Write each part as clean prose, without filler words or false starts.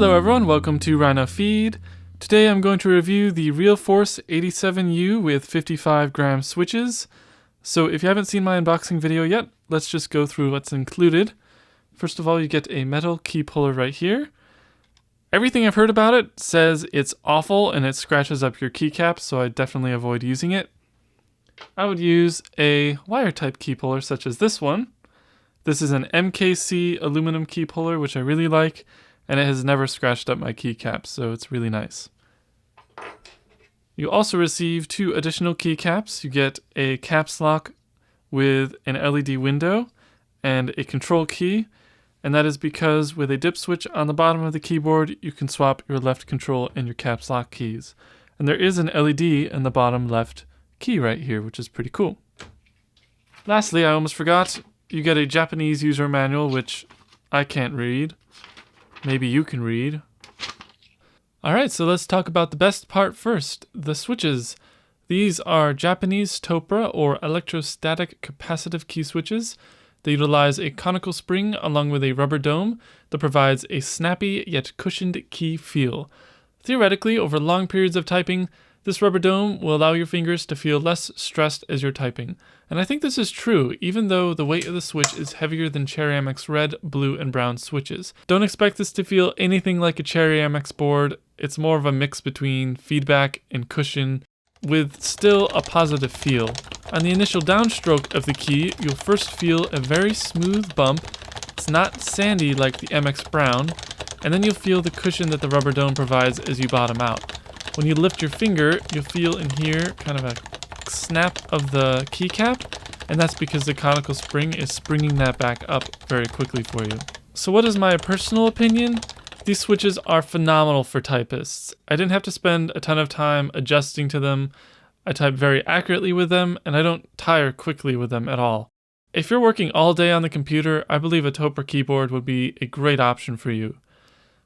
Hello everyone, welcome to Rhinofeed. Today I'm going to review the Realforce 87U with 55 gram switches. So if you haven't seen my unboxing video yet, let's just go through what's included. First of all, you get a metal key puller right here. Everything I've heard about it says it's awful and it scratches up your keycaps, so I definitely avoid using it. I would use a wire type key puller such as this one. This is an MKC aluminum key puller, which I really like, and it has never scratched up my keycaps, so it's really nice. You also receive 2 additional keycaps. You get a caps lock with an LED window and a control key, and that is because with a dip switch on the bottom of the keyboard, you can swap your left control and your caps lock keys. And there is an LED in the bottom left key right here, which is pretty cool. Lastly, I almost forgot, you get a Japanese user manual, which I can't read. Maybe you can read. Alright, so let's talk about the best part first, the switches. These are Japanese TOPRA or electrostatic capacitive key switches. They utilize a conical spring along with a rubber dome that provides a snappy yet cushioned key feel. Theoretically, over long periods of typing, this rubber dome will allow your fingers to feel less stressed as you're typing. And I think this is true, even though the weight of the switch is heavier than Cherry MX red, blue, and brown switches. Don't expect this to feel anything like a Cherry MX board. It's more of a mix between feedback and cushion, with still a positive feel. On the initial downstroke of the key, you'll first feel a very smooth bump. It's not sandy like the MX brown, and then you'll feel the cushion that the rubber dome provides as you bottom out. When you lift your finger, you'll feel in here kind of a snap of the keycap, and that's because the conical spring is springing that back up very quickly for you. So what is my personal opinion? These switches are phenomenal for typists. I didn't have to spend a ton of time adjusting to them. I type very accurately with them, and I don't tire quickly with them at all. If you're working all day on the computer, I believe a TOPRA keyboard would be a great option for you.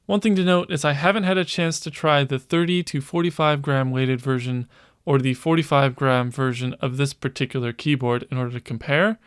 One thing to note is I haven't had a chance to try the 30 to 45 gram weighted version or the 45 gram version of this particular keyboard in order to compare.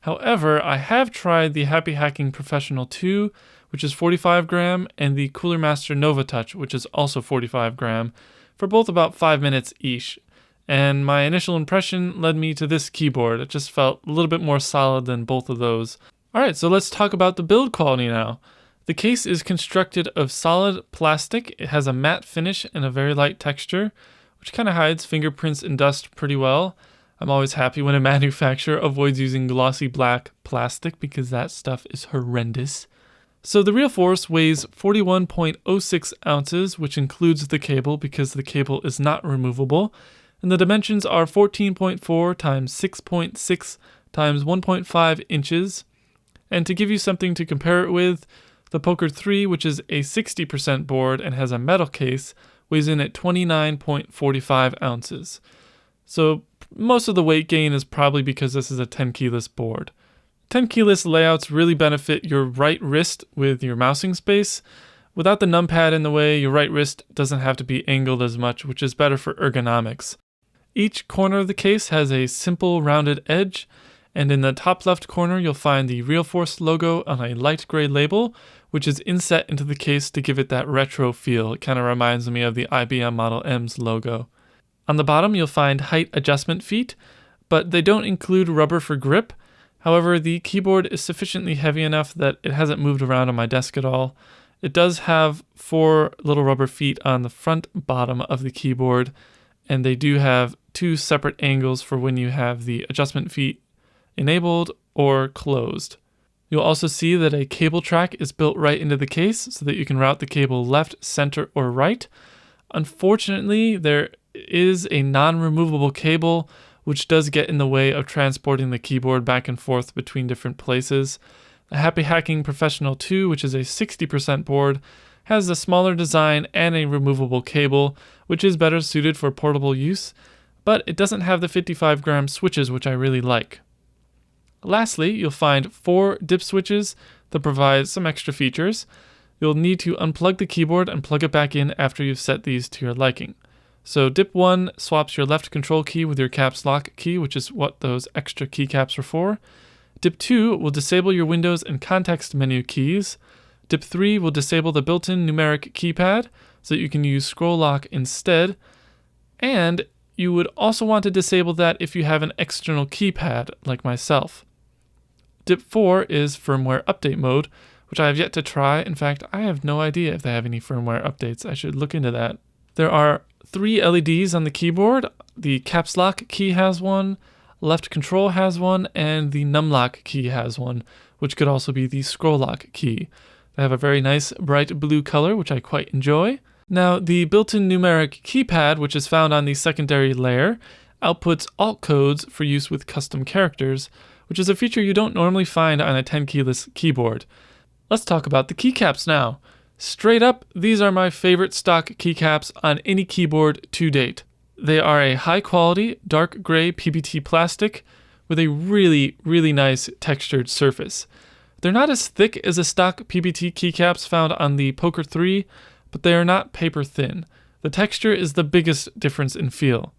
However, I have tried the Happy Hacking Professional 2, which is 45 gram, and the Cooler Master Nova Touch, which is also 45 gram, for both about 5 minutes each. And my initial impression led me to this keyboard. It just felt a little bit more solid than both of those. Alright, so let's talk about the build quality now. The case is constructed of solid plastic. It has a matte finish and a very light texture, which kind of hides fingerprints and dust pretty well. I'm always happy when a manufacturer avoids using glossy black plastic because that stuff is horrendous. So the Realforce weighs 41.06 ounces, which includes the cable because the cable is not removable. And the dimensions are 14.4 times 6.6 times 1.5 inches. And to give you something to compare it with, the Poker 3, which is a 60% board and has a metal case, weighs in at 29.45 ounces. So most of the weight gain is probably because this is a 10 keyless board. 10 keyless layouts really benefit your right wrist with your mousing space. Without the numpad in the way, your right wrist doesn't have to be angled as much, which is better for ergonomics. Each corner of the case has a simple rounded edge, and in the top left corner you'll find the Realforce logo on a light gray label, which is inset into the case to give it that retro feel. It kind of reminds me of the IBM Model M's logo. On the bottom you'll find height adjustment feet, but they don't include rubber for grip. However, the keyboard is sufficiently heavy enough that it hasn't moved around on my desk at all. It does have 4 little rubber feet on the front bottom of the keyboard, and they do have 2 separate angles for when you have the adjustment feet enabled or closed. You'll also see that a cable track is built right into the case so that you can route the cable left, center, or right. Unfortunately, there is a non-removable cable which does get in the way of transporting the keyboard back and forth between different places. The Happy Hacking Professional 2, which is a 60% board, has a smaller design and a removable cable, which is better suited for portable use, but it doesn't have the 55 gram switches, which I really like. Lastly, you'll find 4 dip switches that provide some extra features. You'll need to unplug the keyboard and plug it back in after you've set these to your liking. So dip 1 swaps your left control key with your caps lock key, which is what those extra keycaps are for. Dip 2 will disable your Windows and context menu keys. Dip 3 will disable the built-in numeric keypad so that you can use scroll lock instead. And you would also want to disable that if you have an external keypad like myself. Dip 4 is firmware update mode, which I have yet to try. In fact, I have no idea if they have any firmware updates. I should look into that. There are 3 LEDs on the keyboard. The caps lock key has one, left control has one, and the numlock key has one, which could also be the scroll lock key. They have a very nice bright blue color, which I quite enjoy. Now, the built-in numeric keypad, which is found on the secondary layer, outputs alt codes for use with custom characters, which is a feature you don't normally find on a 10-keyless keyboard. Let's talk about the keycaps now. Straight up, these are my favorite stock keycaps on any keyboard to date. They are a high-quality, dark gray PBT plastic with a really, really nice textured surface. They're not as thick as the stock PBT keycaps found on the Poker 3, but they are not paper thin. The texture is the biggest difference in feel.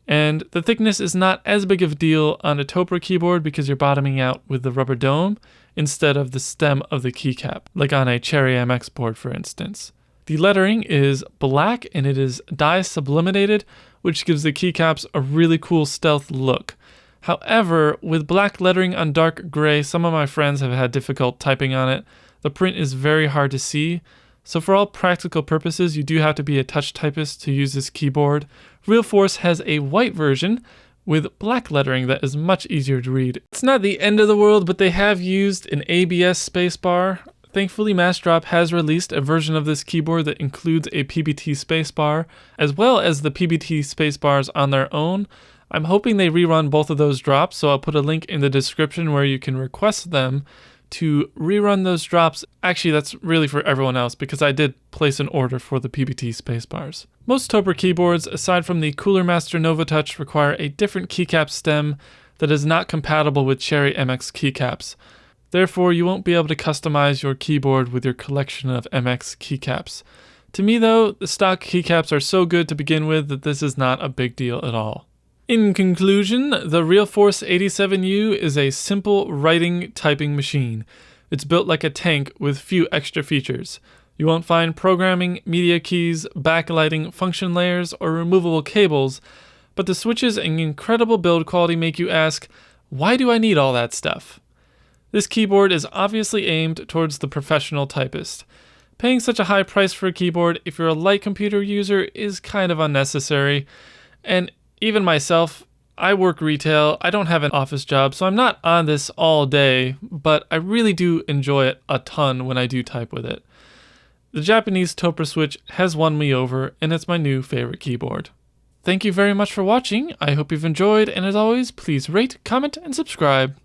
And the thickness is not as big of a deal on a Topra keyboard because you're bottoming out with the rubber dome instead of the stem of the keycap, like on a Cherry MX board, for instance. The lettering is black and it is dye sublimated, which gives the keycaps a really cool stealth look. However, with black lettering on dark gray, some of my friends have had difficult typing on it. The print is very hard to see. So for all practical purposes, you do have to be a touch typist to use this keyboard. Realforce has a white version with black lettering that is much easier to read. It's not the end of the world, but they have used an ABS spacebar. Thankfully, Massdrop has released a version of this keyboard that includes a PBT spacebar, as well as the PBT spacebars on their own. I'm hoping they rerun both of those drops, so I'll put a link in the description where you can request them to rerun those drops. Actually, that's really for everyone else because I did place an order for the PBT spacebars. Most Topra keyboards, aside from the Cooler Master Nova Touch, require a different keycap stem that is not compatible with Cherry MX keycaps. Therefore, you won't be able to customize your keyboard with your collection of MX keycaps. To me though, the stock keycaps are so good to begin with that this is not a big deal at all. In conclusion, the Realforce 87U is a simple writing typing machine. It's built like a tank with few extra features. You won't find programming, media keys, backlighting, function layers, or removable cables, but the switches and incredible build quality make you ask, why do I need all that stuff? This keyboard is obviously aimed towards the professional typist. Paying such a high price for a keyboard if you're a light computer user is kind of unnecessary, and even myself, I work retail, I don't have an office job, so I'm not on this all day, but I really do enjoy it a ton when I do type with it. The Japanese Topra switch has won me over, and it's my new favorite keyboard. Thank you very much for watching, I hope you've enjoyed, and as always, please rate, comment, and subscribe.